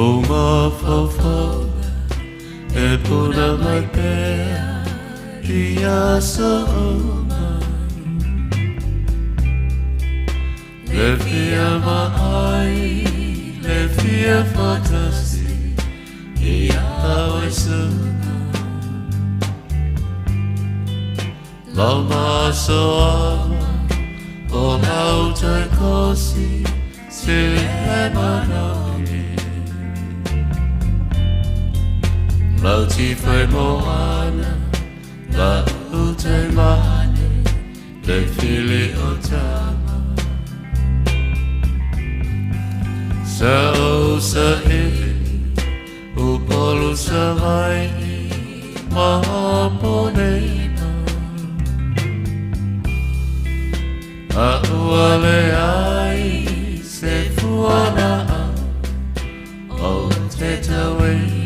Uma fofa e puna mai pea dia soma le fia mai le fia fantasi e a suna lama so ama o lauta così se le Lau ti fai moana, la utai mane, le fili o tama. Sa o sa ili, upolu sa vai, mahaponema. A uale ai, se fuana o te tawei.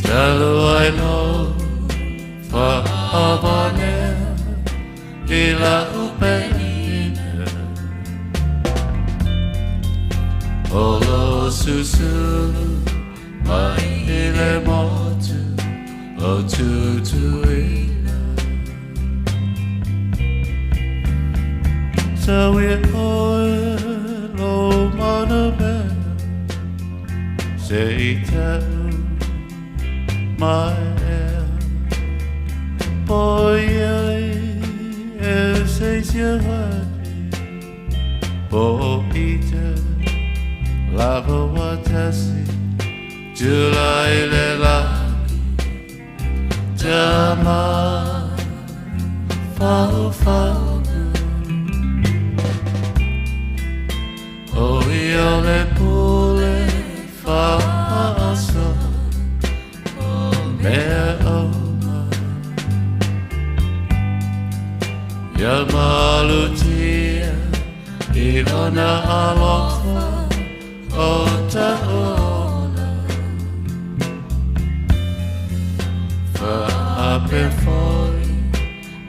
Talo I know fa abane ila upenina Olo susu mai ile motu o tutuina So we all lo manabe say my boy es yahadi bo ita lava watasi July lela jama fa oh io le pule fa so Yamalutia Ivana alofa Ota ona Fa ape foi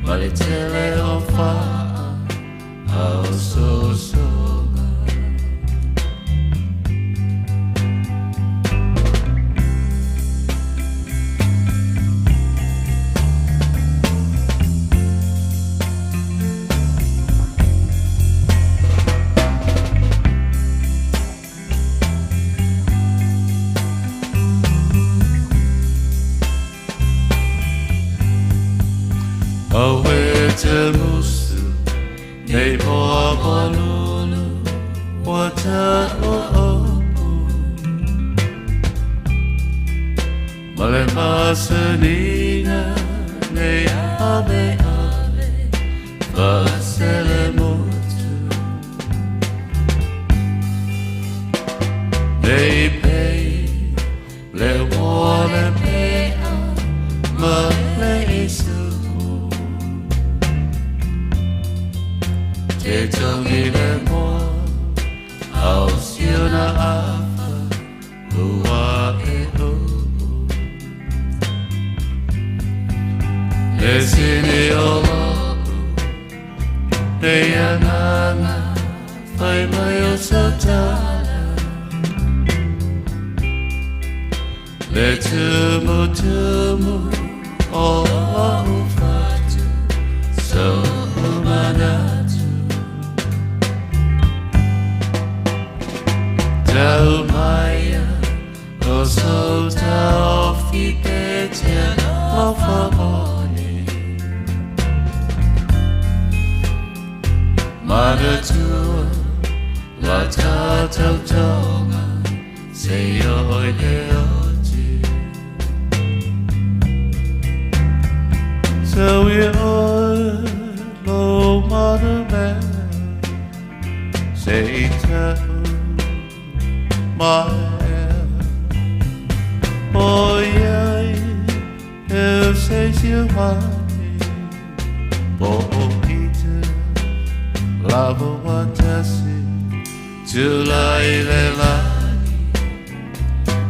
Valitele o fa Ao so soga Awe te musu, nei moa malulu, wata o opu. Male masanina, nei ave, vasele motu. Nei pei, le wale pea, male isu. Te tangi le moa, au siona afa, ua e umu. Le sini o lopu, le anana, fai mai o satana. Le tumu, o fatu, so umanatu. Tau maia, o so tau fipetia o favore. Mana tua, la tau tonga, se oi le oti. So we all lo mana man, say tau. My boy, eu sei se vai, ita, lava watasi, July lelani,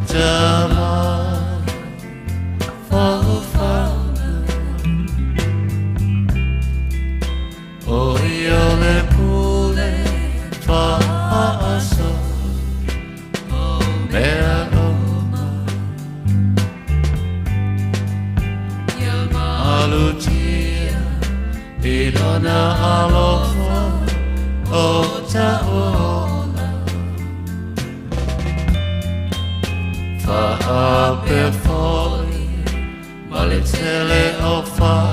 jama, fofana, o io le pule fa. na alofa o ta'ola Fa'ape foi ma le tele o fa